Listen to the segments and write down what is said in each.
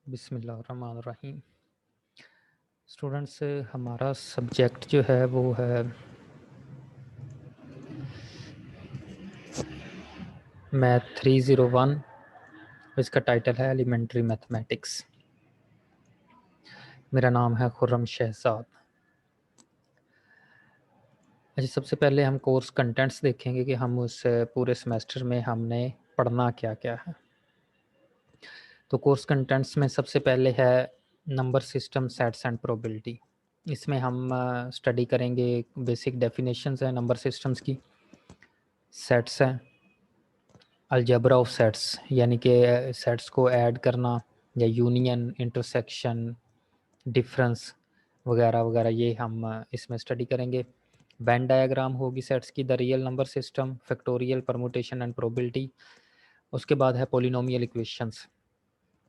बिस्मिल्लाहिर्रहमानिर्रहीम। स्टूडेंट्स, हमारा सब्जेक्ट जो है वो है मैथ 301। इसका टाइटल है एलिमेंट्री मैथमेटिक्स। मेरा नाम है खुर्रम शहजाद। अच्छा, सबसे पहले हम कोर्स कंटेंट्स देखेंगे कि हम उस पूरे सेमेस्टर में हमने पढ़ना क्या क्या है। तो कोर्स कंटेंट्स में सबसे पहले है number system, sets and probability. इसमें हम स्टडी करेंगे बेसिक डेफिनेशंस है नंबर सिस्टम्स की, सेट्स हैं, अलजेब्रा ऑफ सेट्स यानी कि सेट्स को ऐड करना या यूनियन, इंटरसेक्शन, डिफरेंस वगैरह वगैरह, ये हम इसमें स्टडी करेंगे। वेन डायग्राम होगी सेट्स की, the real number system, factorial, permutation and probability. उसके बाद है पोलिनोमियल इक्वेशंस,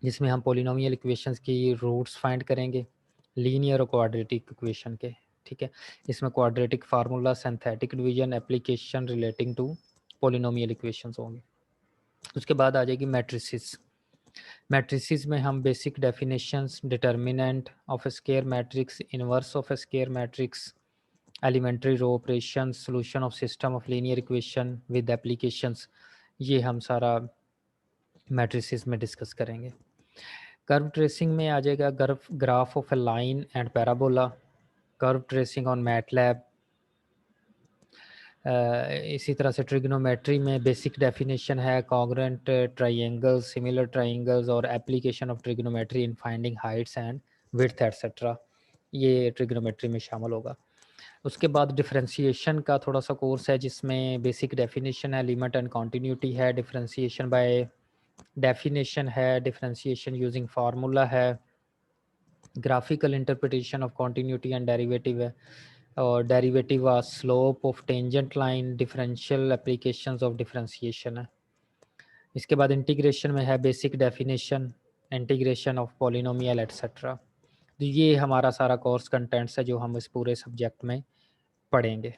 जिसमें हम पोलिनोमियल इक्वेशंस की रूट्स फाइंड करेंगे, लीनियर और क्वाड्रेटिक इक्वेशन के। ठीक है, इसमें quadratic formula, synthetic division, application relating to polynomial equations होंगे। उसके बाद आ जाएगी मैट्रिसेस। मैट्रिसेस में हम basic definitions, determinant of square matrix, inverse of square matrix, elementary row operation, solution of system of linear equation with applications, ये हम सारा मैट्रिसेस में डिस्कस करेंगे। कर्व ट्रेसिंग में आ जाएगा graph of A line and parabola, curve tracing on MATLAB. इसी तरह से ट्रिग्नोमेट्री में बेसिक डेफिनेशन है कॉन्ग्रुएंट ट्राइंगल्स, सिमिलर ट्राइंगल्स और application of trigonometry in finding Heights and width etcetera, ये ट्रिग्नोमेट्री में शामिल होगा। उसके बाद डिफरेंशिएशन का थोड़ा सा कोर्स है, जिसमें बेसिक डेफिनेशन है, लिमिट एंड कॉन्टीन्यूटी है, डिफरेंशिएशन बाय डेफिनेशन है, डिफरेंशिएशन यूजिंग फार्मूला है, graphical interpretation of continuity and derivative है, और derivative a slope of tangent line, differential applications of differentiation है। इसके बाद इंटीग्रेशन में है basic definition, integration of polynomial etcetera. तो ये हमारा सारा कोर्स कंटेंट्स है जो हम इस पूरे सब्जेक्ट में पढ़ेंगे।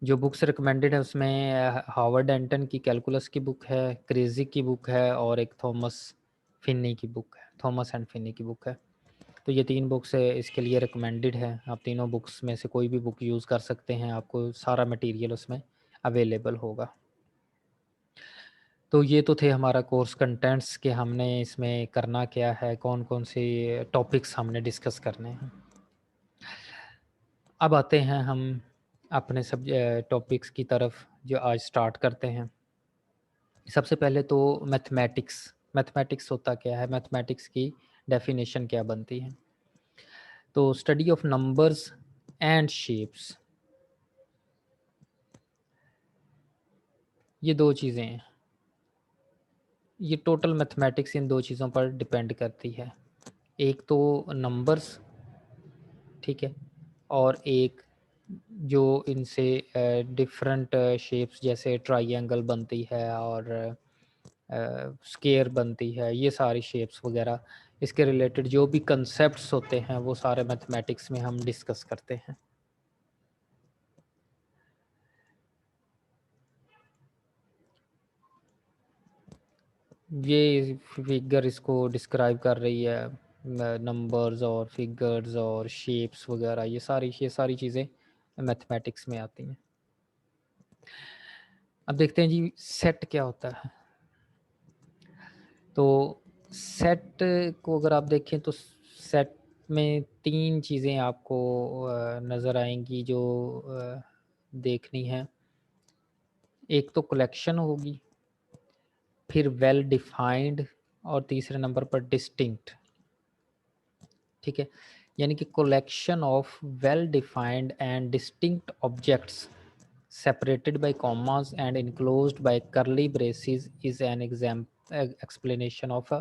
जो बुक्स रिकमेंडेड है उसमें हार्वर्ड एंटन की कैलकुलस की बुक है, क्रेजी की बुक है, और एक थॉमस फिन्नी की बुक है, थॉमस एंड फिन्नी की बुक है। तो ये 3 बुक्स इसके लिए रिकमेंडेड है। आप तीनों बुक्स में से कोई भी बुक यूज़ कर सकते हैं, आपको सारा मटेरियल उसमें अवेलेबल होगा। तो ये तो थे हमारा कोर्स कंटेंट्स कि हमने इसमें करना क्या है, कौन कौन से टॉपिक्स हमने डिस्कस करने हैं। अब आते हैं हम अपने सब टॉपिक्स की तरफ जो आज स्टार्ट करते हैं। सबसे पहले तो मैथमेटिक्स। मैथमेटिक्स होता क्या है, मैथमेटिक्स की डेफिनेशन क्या बनती है। तो study of numbers and shapes, ये 2 चीज़ें हैं। ये टोटल मैथमेटिक्स इन 2 चीज़ों पर डिपेंड करती है। एक तो नंबर्स, ठीक है, और एक जो इनसे डिफरेंट शेप्स जैसे ट्रायंगल बनती है और स्क्वायर बनती है, ये सारी शेप्स वगैरह, इसके रिलेटेड जो भी कंसेप्ट्स होते हैं वो सारे मैथमेटिक्स में हम डिस्कस करते हैं। ये फिगर इसको डिस्क्राइब कर रही है, नंबर्स और फिगर्स और शेप्स वगैरह, ये सारी चीज़ें मैथमेटिक्स में आती हैं। अब देखते हैं जी सेट क्या होता है। तो सेट को अगर आप देखें तो सेट में 3 चीज़ें आपको नज़र आएंगी जो देखनी है। एक तो कलेक्शन होगी, फिर वेल डिफाइंड, और तीसरे नंबर पर डिस्टिंक्ट। ठीक है, यानी कि collection of well defined and distinct objects separated by commas and enclosed by curly braces is an explanation of a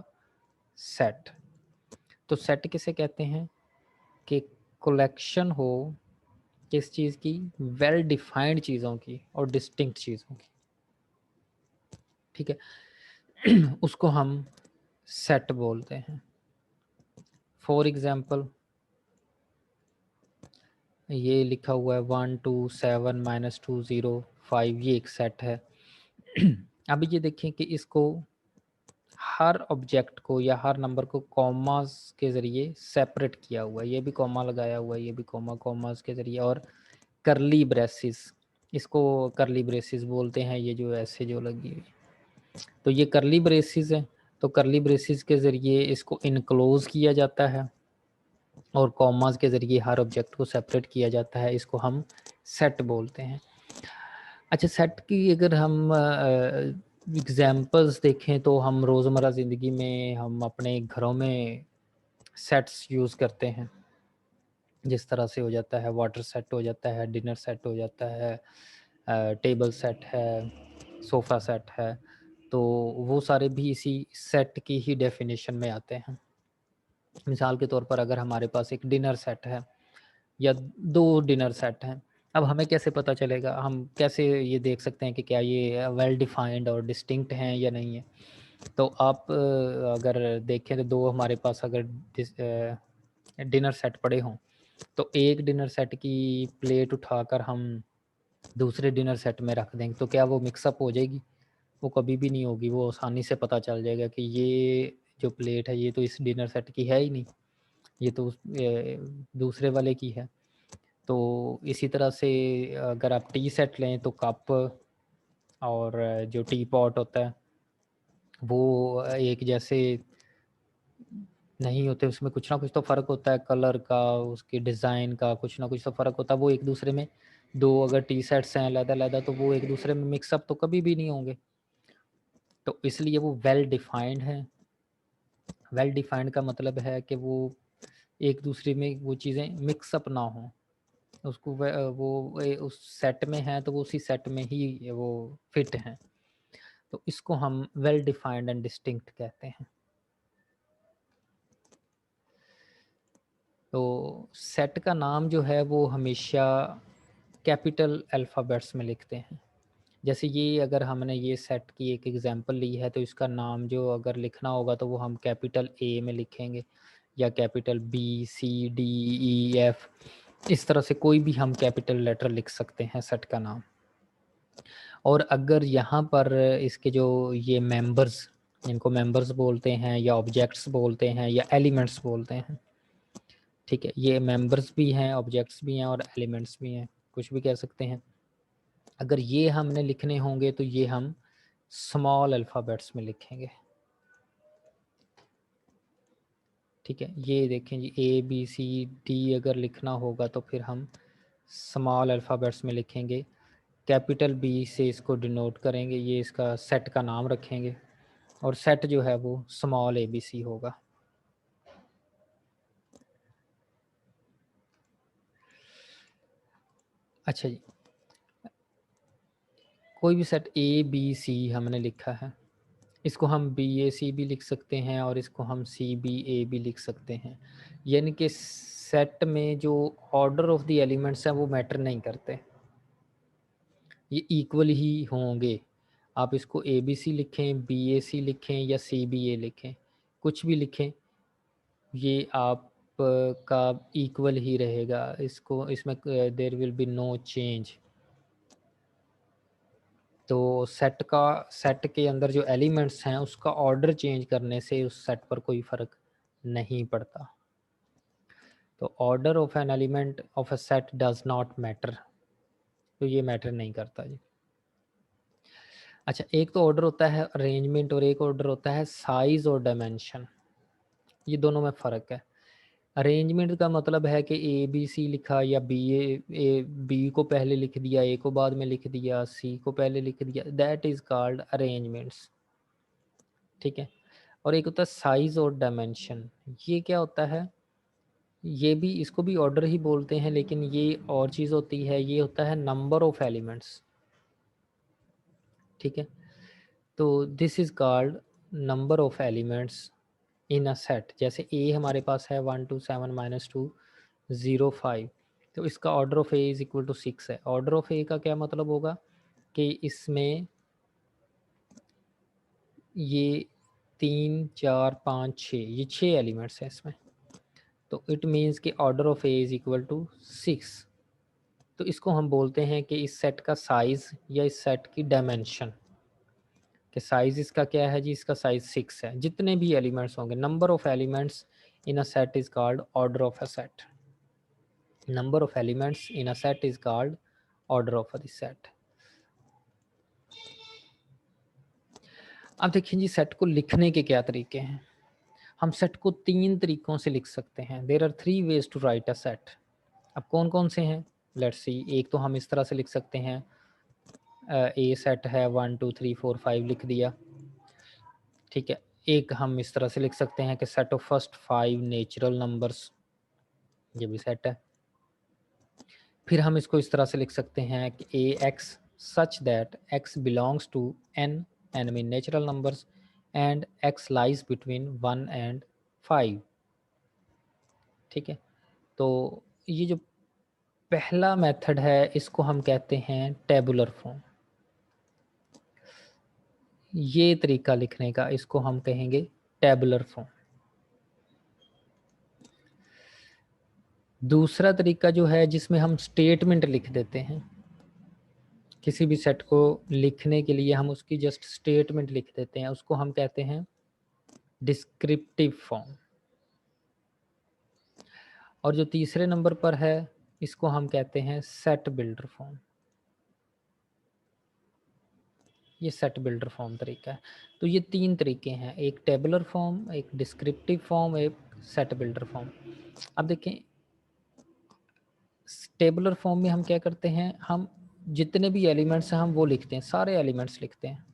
set। तो सेट किसे कहते हैं कि कलेक्शन हो किस चीज़ की, वेल डिफाइंड चीज़ों की और डिस्टिंक्ट चीज़ों की। ठीक है, उसको हम सेट बोलते हैं। फॉर एग्जांपल ये लिखा हुआ है 1 2 7 -2 0 5, ये एक सेट है। अभी ये देखें कि इसको हर ऑब्जेक्ट को या हर नंबर को कॉमास के ज़रिए सेपरेट किया हुआ है। ये भी कॉमा लगाया हुआ है, ये भी कॉमा, कॉमास के ज़रिए, और कर्ली ब्रेसिस, इसको कर्ली ब्रेसिस बोलते हैं, ये जो ऐसे जो लगी हुई। तो ये कर्ली ब्रेसिस है, तो कर्ली ब्रेसिस के ज़रिए इसको इनक्लोज किया जाता है और कॉमास के ज़रिए हर ऑब्जेक्ट को सेपरेट किया जाता है। इसको हम सेट बोलते हैं। अच्छा, सेट की अगर हम एग्ज़ाम्पल्स देखें तो हम रोज़मर्रा ज़िंदगी में हम अपने घरों में सेट्स यूज़ करते हैं। जिस तरह से हो जाता है वाटर सेट हो जाता है, डिनर सेट हो जाता है, टेबल सेट है, सोफ़ा सेट है, तो वो सारे भी इसी सेट की ही डेफ़िनेशन में आते हैं। मिसाल के तौर पर अगर हमारे पास एक डिनर सेट है या 2 डिनर सेट हैं, अब हमें कैसे पता चलेगा? हम कैसे ये देख सकते हैं कि क्या ये वेल डिफाइंड और डिस्टिंक्ट हैं या नहीं है? तो आप अगर देखें तो 2 हमारे पास अगर डिनर सेट पड़े हों, तो एक डिनर सेट की प्लेट उठाकर हम दूसरे डिनर सेट में रख देंगे, तो क्या वो मिक्स अप हो जाएगी? वो कभी भी नहीं होगी, वो आसानी से पता चल जाएगा कि ये जो प्लेट है, ये तो इस डिनर सेट की है ही नहीं, ये तो दूसरे वाले की है। तो इसी तरह से अगर आप टी सेट लें तो कप और जो टी पॉट होता है वो एक जैसे नहीं होते, उसमें कुछ ना कुछ तो फ़र्क होता है, कलर का, उसके डिज़ाइन का कुछ ना कुछ तो फ़र्क होता है। वो एक दूसरे में 2 अगर टी सेट्स हैं अलग-अलग तो वो एक दूसरे में मिक्स अप तो कभी भी नहीं होंगे। तो इसलिए वो वेल डिफाइंड है। वेल डिफाइंड का मतलब है कि वो एक दूसरे में वो चीज़ें मिक्स अप ना हों। उसको उस सेट में है तो वो उसी सेट में ही वो फिट हैं। तो इसको हम वेल डिफाइंड एंड डिस्टिंक्ट कहते हैं। तो सेट का नाम जो है वो हमेशा कैपिटल अल्फ़ाबेट्स में लिखते हैं। जैसे ये अगर हमने ये सेट की एक एग्ज़ाम्पल ली है तो इसका नाम जो अगर लिखना होगा तो वो हम कैपिटल ए में लिखेंगे या कैपिटल बी, सी, डी, ई, एफ, इस तरह से कोई भी हम कैपिटल लेटर लिख सकते हैं सेट का नाम। और अगर यहाँ पर इसके जो ये मेंबर्स, इनको मेंबर्स बोलते हैं या ऑब्जेक्ट्स बोलते हैं या एलिमेंट्स बोलते हैं, ठीक है? ये मेंबर्स भी हैं, ऑब्जेक्ट्स भी हैं और एलिमेंट्स भी हैं, कुछ भी कह सकते हैं। अगर ये हमने लिखने होंगे तो ये हम स्मॉल अल्फ़ाबेट्स में लिखेंगे, ठीक है? ये देखें जी, ए, बी, सी, डी अगर लिखना होगा तो फिर हम स्मॉल अल्फ़ाबेट्स में लिखेंगे। कैपिटल बी से इसको डिनोट करेंगे, ये इसका सेट का नाम रखेंगे और सेट जो है वो स्मॉल ABC होगा। अच्छा जी, कोई भी सेट ABC हमने लिखा है, इसको हम BAC भी लिख सकते हैं और इसको हम CBA भी लिख सकते हैं। यानी कि सेट में जो ऑर्डर ऑफ द एलिमेंट्स हैं वो मैटर नहीं करते, ये इक्वल ही होंगे। आप इसको ABC लिखें, BAC लिखें या CBA लिखें, कुछ भी लिखें, ये आप का इक्वल ही रहेगा। इसको इसमें there will be no change. तो सेट के अंदर जो एलिमेंट्स हैं उसका ऑर्डर चेंज करने से उस सेट पर कोई फ़र्क नहीं पड़ता। तो order of an element of a set does not matter, तो ये मैटर नहीं करता जी। अच्छा, एक तो ऑर्डर होता है अरेंजमेंट और एक ऑर्डर होता है साइज़ और डायमेंशन, ये दोनों में फ़र्क है। अरेंजमेंट का मतलब है कि ABC लिखा या बी को पहले लिख दिया, ए को बाद में लिख दिया, सी को पहले लिख दिया, दैट इज़ कॉल्ड अरेंजमेंट्स, ठीक है? और एक होता है साइज़ और डायमेंशन, ये क्या होता है? ये भी, इसको भी ऑर्डर ही बोलते हैं लेकिन ये और चीज़ होती है, ये होता है नंबर ऑफ़ एलिमेंट्स, ठीक है? तो this is called number of elements in a set. जैसे ए हमारे पास है 1 2 7 -2 0 5, तो इसका order of A is equal to 6 है। ऑर्डर ऑफ़ ए का क्या मतलब होगा कि इसमें ये 3 4 5 6, ये 6 एलिमेंट्स हैं इसमें। तो इट मीन्स कि order of A is equal to 6। तो इसको हम बोलते हैं कि इस सेट का साइज़ या इस सेट की डायमेंशन। कि साइज इसका क्या है जी, इसका साइज 6 है। जितने भी एलिमेंट्स होंगे, number of elements in a set is called order of a set. Number of elements in a set is called order of the set. अब देखिए जी, सेट को लिखने के क्या तरीके हैं। हम सेट को 3 तरीकों से लिख सकते हैं। There are 3 ways to write a set. अब कौन कौन से हैं, लेट्स सी। एक तो हम इस तरह से लिख सकते हैं, ए सेट है 1 2 3 4 5 लिख दिया, ठीक है। एक हम इस तरह से लिख सकते हैं कि set of first 5 natural numbers, ये भी सेट है। फिर हम इसको इस तरह से लिख सकते हैं कि a x such that x belongs to N mean natural numbers and x lies between 1 and 5, ठीक है। तो ये जो पहला मेथड है इसको हम कहते हैं टेबुलर फॉर्म। ये तरीका लिखने का, इसको हम कहेंगे टेबुलर फॉर्म। दूसरा तरीका जो है जिसमें हम स्टेटमेंट लिख देते हैं, किसी भी सेट को लिखने के लिए हम उसकी जस्ट स्टेटमेंट लिख देते हैं, उसको हम कहते हैं डिस्क्रिप्टिव फॉर्म। और जो तीसरे नंबर पर है इसको हम कहते हैं सेट बिल्डर फॉर्म। ये सेट बिल्डर फॉर्म तरीका है। तो ये 3 तरीके हैं, एक टेबुलर फॉर्म, एक डिस्क्रिप्टिव फॉर्म, एक सेट बिल्डर फॉर्म। अब देखें, टेबुलर फॉर्म में हम क्या करते हैं, हम जितने भी एलिमेंट्स हैं हम वो लिखते हैं, सारे एलिमेंट्स लिखते हैं,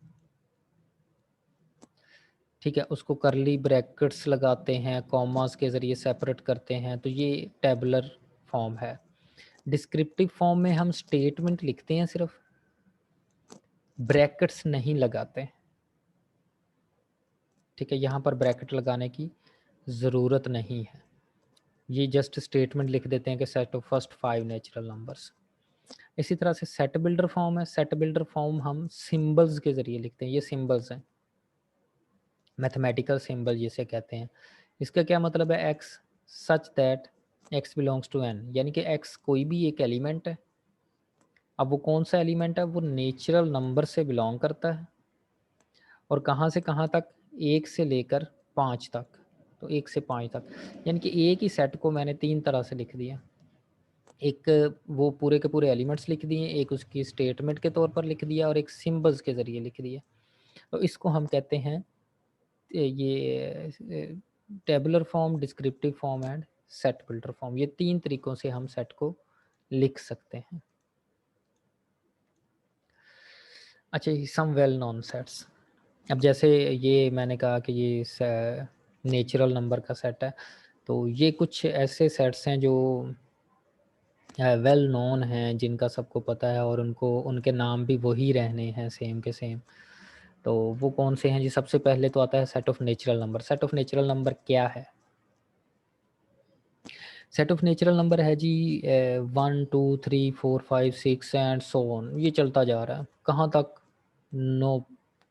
ठीक है। उसको करली ब्रैकेट्स लगाते हैं, कॉमास के ज़रिए सेपरेट करते हैं, तो ये टेबुलर फॉर्म है। डिस्क्रिप्टिव फॉर्म में हम स्टेटमेंट लिखते हैं, सिर्फ ब्रैकेट्स नहीं लगाते, ठीक है। यहाँ पर ब्रैकेट लगाने की ज़रूरत नहीं है, ये जस्ट स्टेटमेंट लिख देते हैं कि set of first 5 natural numbers. इसी तरह से सेट बिल्डर फॉर्म है। सेट बिल्डर फॉर्म हम सिंबल्स के ज़रिए लिखते हैं, ये सिंबल्स हैं, मैथमेटिकल सिंबल जिसे कहते हैं। इसका क्या मतलब है, x such that x belongs to N, यानी कि एक्स कोई भी एक एलिमेंट है। अब वो कौन सा एलिमेंट है, वो नेचुरल नंबर से बिलोंग करता है, और कहाँ से कहाँ तक, 1 से लेकर 5 तक। तो 1 से 5 तक, यानी कि एक ही सेट को मैंने 3 तरह से लिख दिया। एक वो पूरे के पूरे एलिमेंट्स लिख दिए, एक उसकी स्टेटमेंट के तौर पर लिख दिया, और एक सिंबल्स के ज़रिए लिख दिया। तो इसको हम कहते हैं ये tabular form, descriptive form and set builder form. ये 3 तरीकों से हम सेट को लिख सकते हैं। अच्छा, सम वेल नोन सेट्स। अब जैसे ये मैंने कहा कि ये नेचुरल नंबर का सेट है, तो ये कुछ ऐसे सेट्स हैं जो वेल नोन हैं, जिनका सबको पता है, और उनको उनके नाम भी वही रहने हैं, सेम के सेम। तो वो कौन से हैं जी, सबसे पहले तो आता है set of natural number. Set of natural number क्या है, सेट ऑफ नेचुरल नंबर है जी 1 2 3 4 5 6 एंड सो ऑन, ये चलता जा रहा है कहाँ तक, नो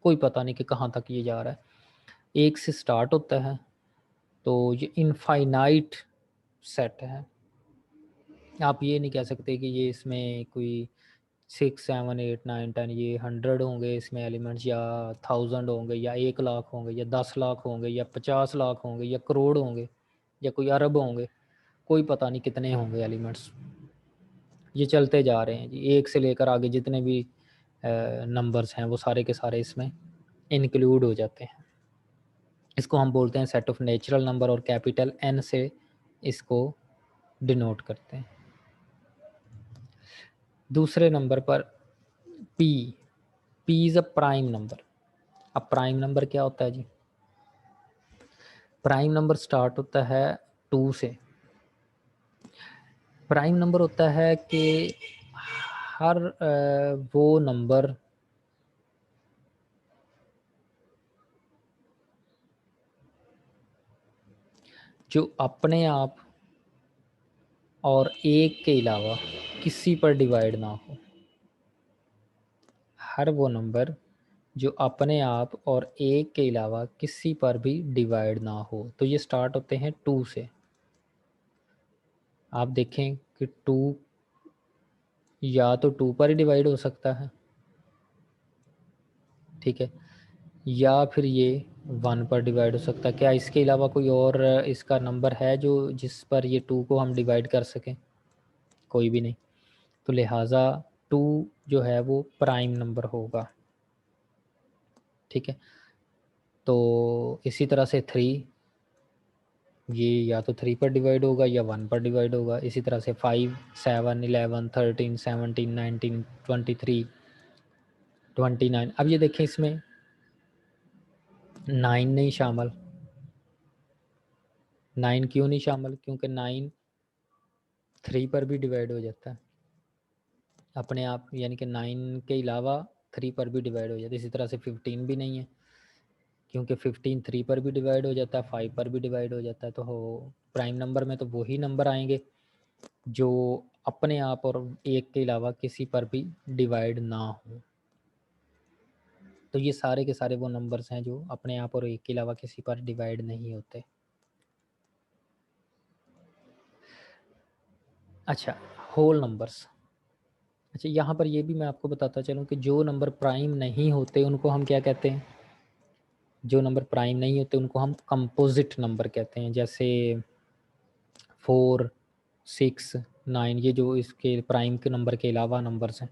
कोई पता नहीं कि कहाँ तक ये जा रहा है। 1 से स्टार्ट होता है, तो ये इनफाइनाइट सेट है। आप ये नहीं कह सकते कि ये इसमें कोई 6 7 8 9 10 ये 100 होंगे इसमें एलिमेंट्स, या 1000 होंगे, या 1 लाख होंगे, या 10 लाख होंगे, या 50 लाख होंगे, या करोड़ होंगे, या कोई अरब होंगे। कोई पता नहीं कितने होंगे एलिमेंट्स, ये चलते जा रहे हैं जी। 1 से लेकर आगे जितने भी नंबर्स हैं वो सारे के सारे इसमें इंक्लूड हो जाते हैं। इसको हम बोलते हैं सेट ऑफ नेचुरल नंबर, और कैपिटल एन से इसको डिनोट करते हैं। दूसरे नंबर पर P, P is a prime number. अब प्राइम नंबर क्या होता है जी, प्राइम नंबर स्टार्ट होता है 2 से। प्राइम नंबर होता है कि हर वो नंबर जो अपने आप और 1 के अलावा किसी पर डिवाइड ना हो, हर वो नंबर जो अपने आप और 1 के अलावा किसी पर भी डिवाइड ना हो, तो ये स्टार्ट होते हैं 2 से। आप देखें कि 2 या तो 2 पर ही डिवाइड हो सकता है, ठीक है, या फिर ये 1 पर डिवाइड हो सकता है। क्या इसके अलावा कोई और इसका नंबर है जो जिस पर ये 2 को हम डिवाइड कर सकें? कोई भी नहीं। तो लिहाजा 2 जो है वो प्राइम नंबर होगा। ठीक है, तो इसी तरह से 3 ये या तो 3 पर डिवाइड होगा या 1 पर डिवाइड होगा। इसी तरह से 5, 7, 11, 13, 17, 19, 23, 29। अब ये देखें इसमें 9 नहीं शामिल। 9 क्यों नहीं शामिल? क्योंकि 9 3 पर भी डिवाइड हो जाता है अपने आप, यानी कि 9 के अलावा 3 पर भी डिवाइड हो जाता है। इसी तरह से 15 भी नहीं है, क्योंकि 15 3 पर भी डिवाइड हो जाता है, 5 पर भी डिवाइड हो जाता है। तो हो प्राइम नंबर में तो वही नंबर आएंगे जो अपने आप और एक के अलावा किसी पर भी डिवाइड ना हो। तो ये सारे के सारे वो नंबर्स हैं जो अपने आप और एक के अलावा किसी पर डिवाइड नहीं होते। अच्छा, होल नंबर्स। अच्छा, यहाँ पर ये भी मैं आपको बताता चलूँ कि जो नंबर प्राइम नहीं होते उनको हम क्या कहते हैं? जो नंबर प्राइम नहीं होते उनको हम कंपोजिट नंबर कहते हैं। जैसे 4, 6, 9, ये जो इसके प्राइम के नंबर के अलावा नंबर्स हैं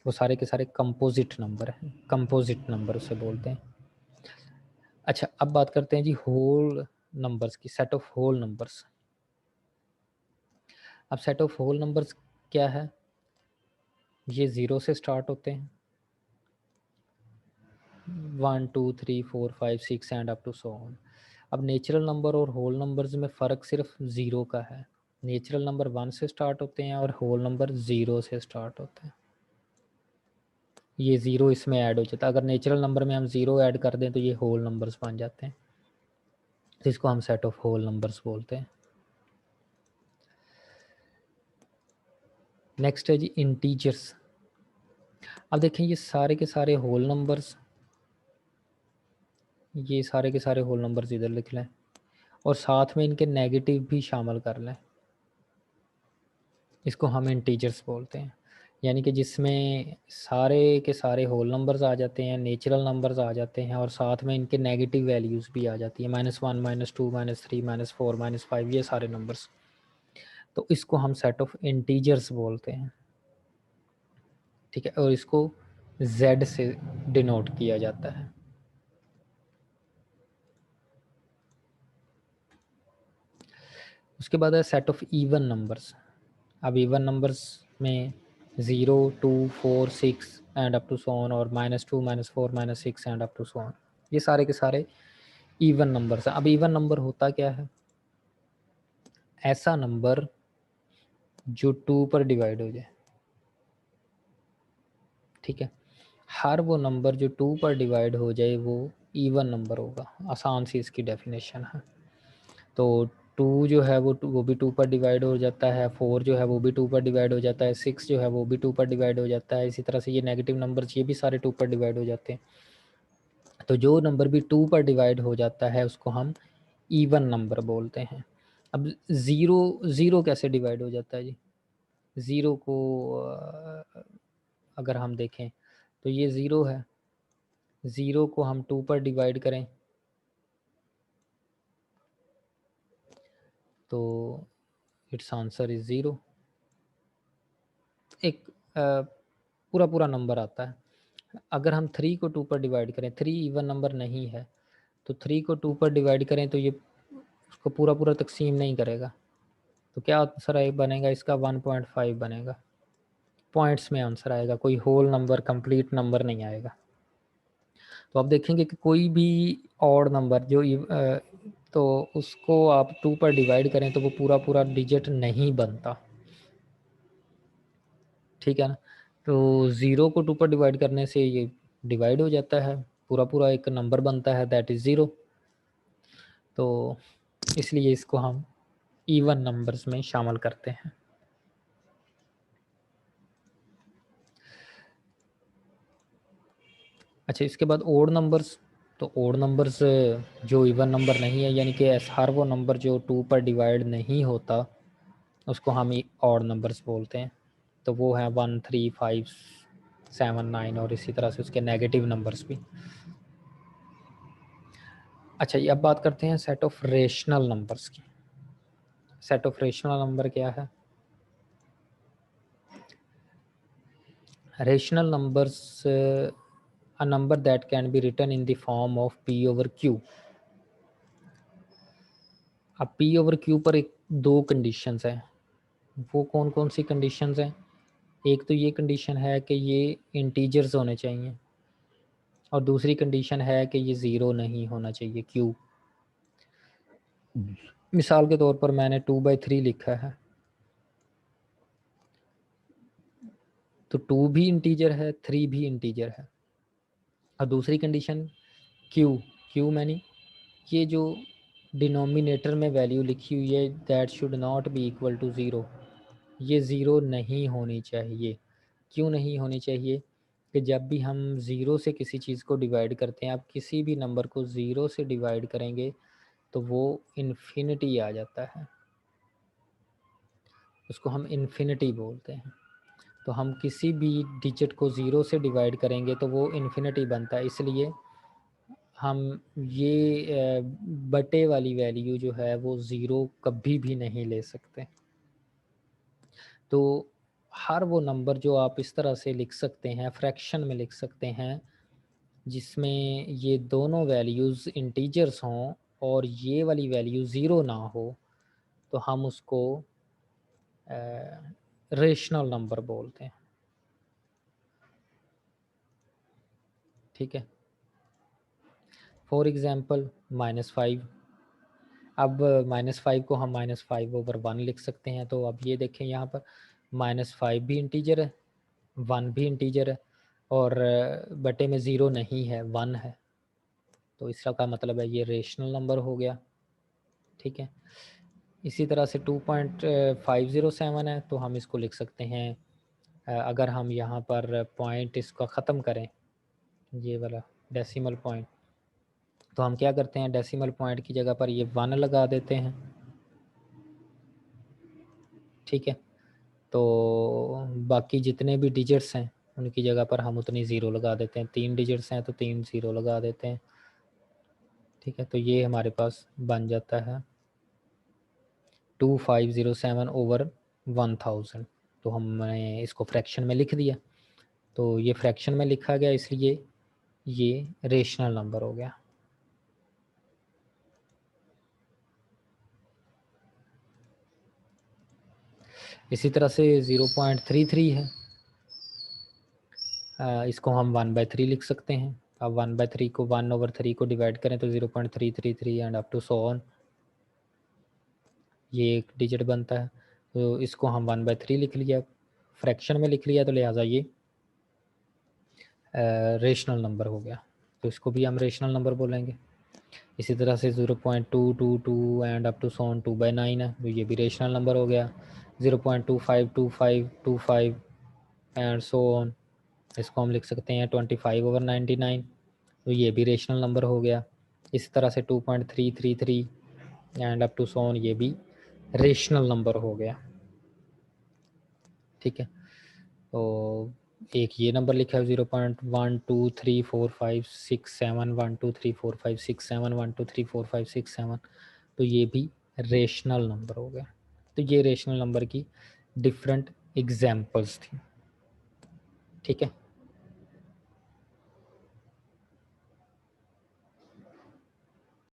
वो सारे के सारे कंपोजिट नंबर हैं। कंपोजिट नंबर उसे बोलते हैं। अच्छा, अब बात करते हैं जी होल नंबर्स की, सेट ऑफ होल नंबर्स। अब सेट ऑफ होल नंबर्स क्या है? ये 0 से स्टार्ट होते हैं, 1, 2, 3, 4, 5, 6 and up to so on. अब नेचुरल नंबर और होल नंबर्स में फ़र्क सिर्फ 0 का है। नेचुरल नंबर 1 से स्टार्ट होते हैं और होल नंबर 0 से स्टार्ट होते हैं। ये 0 इसमें ऐड हो जाता है। अगर नेचुरल नंबर में हम 0 ऐड कर दें तो ये होल नंबर्स बन जाते हैं, तो इसको हम सेट ऑफ होल नंबर्स बोलते हैं। नेक्स्ट है जी इंटीजर्स। अब देखें ये सारे के सारे होल नंबर्स, ये सारे के सारे होल नंबर्स इधर लिख लें और साथ में इनके नेगेटिव भी शामिल कर लें। इसको हम इंटीजर्स बोलते हैं, यानी कि जिसमें सारे के सारे होल नंबर्स आ जाते हैं, नेचुरल नंबर्स आ जाते हैं और साथ में इनके नेगेटिव वैल्यूज़ भी आ जाती है। -1, -2, -3, -4, -5, ये सारे नंबर्स। तो इसको हम सेट ऑफ इंटीजर्स बोलते हैं। ठीक है, और इसको Z से डिनोट किया जाता है। उसके बाद है सेट ऑफ इवन नंबर्स। अब इवन नंबर्स में 0, 2, 4, 6 and up to so on, और -2, -4, -6 and up to so on, ये सारे के सारे इवन नंबर्स हैं। अब इवन नंबर होता क्या है? ऐसा नंबर जो 2 पर डिवाइड हो जाए। ठीक है, हर वो नंबर जो 2 पर डिवाइड हो जाए वो इवन नंबर होगा। आसान सी इसकी डेफिनेशन है। तो 2 जो है वो भी 2 पर डिवाइड हो जाता है, 4 जो है वो भी 2 पर डिवाइड हो जाता है, 6 जो है वो भी 2 पर डिवाइड हो जाता है। इसी तरह से ये नेगेटिव नंबर्स ये भी सारे 2 पर डिवाइड हो जाते हैं। तो जो नंबर भी 2 पर डिवाइड हो जाता है उसको हम इवन नंबर बोलते हैं। अब ज़ीरो ज़ीरो कैसे डिवाइड हो जाता है जी? ज़ीरो को अगर हम देखें तो ये ज़ीरो है, ज़ीरो को हम 2 पर डिवाइड करें तो इट्स आंसर इज़ ज़ीरो। एक पूरा पूरा नंबर आता है। अगर हम 3 को 2 पर डिवाइड करें, 3 इवन नंबर नहीं है, तो 3 को 2 पर डिवाइड करें तो ये उसको पूरा पूरा तकसीम नहीं करेगा। तो क्या आंसर आए बनेगा इसका? 1.5 बनेगा। पॉइंट्स में आंसर आएगा, कोई होल नंबर कंप्लीट नंबर नहीं आएगा। तो आप देखेंगे कि कोई भी ऑड नंबर जो तो उसको आप 2 पर डिवाइड करें तो वो पूरा पूरा डिजिट नहीं बनता। ठीक है ना? तो 0 को 2 पर डिवाइड करने से ये डिवाइड हो जाता है, पूरा पूरा एक नंबर बनता है, दैट इज़ 0। तो इसलिए इसको हम इवन नंबर्स में शामिल करते हैं। अच्छा, इसके बाद ओड नंबर्स। तो ओड नंबर्स जो इवन नंबर नहीं है, यानी कि हर वो नंबर जो 2 पर डिवाइड नहीं होता उसको हम ऑड नंबर्स बोलते हैं। तो वो हैं 1, 3, 5, 7, 9 और इसी तरह से उसके नेगेटिव नंबर्स भी। अच्छा, ये अब बात करते हैं सेट ऑफ रेशनल नंबर्स की। सेट ऑफ रेशनल नंबर क्या है? Rational numbers a number that can be written in the form of p over q। अब p over q पर एक दो कंडीशंस हैं। वो कौन कौन सी कंडीशंस हैं? एक तो ये कंडीशन है कि ये इंटीजर्स होने चाहिए, और दूसरी कंडीशन है कि ये ज़ीरो नहीं होना चाहिए। क्यू, मिसाल के तौर पर मैंने 2/3 लिखा है, तो 2 भी इंटीजर है, 3 भी इंटीजर है। और दूसरी कंडीशन क्यू, क्यू मैंने ये जो डिनोमिनेटर में वैल्यू लिखी हुई है, that should not be equal to zero, ये ज़ीरो नहीं होनी चाहिए। क्यों नहीं होनी चाहिए? कि जब भी हम ज़ीरो से किसी चीज़ को डिवाइड करते हैं, आप किसी भी नंबर को ज़ीरो से डिवाइड करेंगे तो वो इन्फिनिटी आ जाता है, उसको हम इन्फिनिटी बोलते हैं। तो हम किसी भी डिजिट को ज़ीरो से डिवाइड करेंगे तो वो इन्फिनिटी बनता है। इसलिए हम ये बटे वाली वैल्यू जो है वो ज़ीरो कभी भी नहीं ले सकते। तो हर वो नंबर जो आप इस तरह से लिख सकते हैं, फ्रैक्शन में लिख सकते हैं, जिसमें ये दोनों वैल्यूज़ इंटीजर्स हों और ये वाली वैल्यू ज़ीरो ना हो, तो हम उसको रेशनल नंबर बोलते हैं। ठीक है। For example -5। अब -5 को हम -5/1 लिख सकते हैं। तो अब ये देखें यहाँ पर -5 भी इंटीजर है, 1 भी इंटीजर है, और बटे में ज़ीरो नहीं है, 1 है। तो इसका का मतलब है ये रेशनल नंबर हो गया। ठीक है। इसी तरह से 2.507 है, तो हम इसको लिख सकते हैं, अगर हम यहाँ पर पॉइंट इसका ख़त्म करें, ये वाला डेसिमल पॉइंट, तो हम क्या करते हैं, डेसिमल पॉइंट की जगह पर ये 1 लगा देते हैं। ठीक है। तो बाकी जितने भी डिजिट्स हैं उनकी जगह पर हम उतनी ज़ीरो लगा देते हैं। 3 डिजिट्स हैं तो 3 ज़ीरो लगा देते हैं। ठीक है। तो ये हमारे पास बन जाता है 2507/1000। तो हमने इसको फ्रैक्शन में लिख दिया, तो ये फ्रैक्शन में लिखा गया, इसलिए ये रेशनल नंबर हो गया। इसी तरह से 0.33 है, इसको हम 1/3 लिख सकते हैं। अब 1/3 को 1/3 को डिवाइड करें तो 0.333 and up to so on, ये एक डिजिट बनता है। तो इसको हम 1/3 लिख लिया, फ्रैक्शन में लिख लिया, तो लिहाजा ये रेशनल नंबर हो गया। तो इसको भी हम रेशनल नंबर बोलेंगे। इसी तरह से 0.222 and up to so on 2/9 है, तो ये भी रेशनल नंबर हो गया। 0.252525 एंड सो ऑन, इसको हम लिख सकते हैं 25/99, तो ये भी रेशनल नंबर हो गया। इसी तरह से 2.333 and up to so on, ये भी रेशनल नंबर हो गया। ठीक है। तो एक ये नंबर लिखा है 0.123456 1234567 1234567, तो ये भी रेशनल नंबर हो गया। तो ये रेशनल नंबर की डिफरेंट एग्जाम्पल्स थी। ठीक है।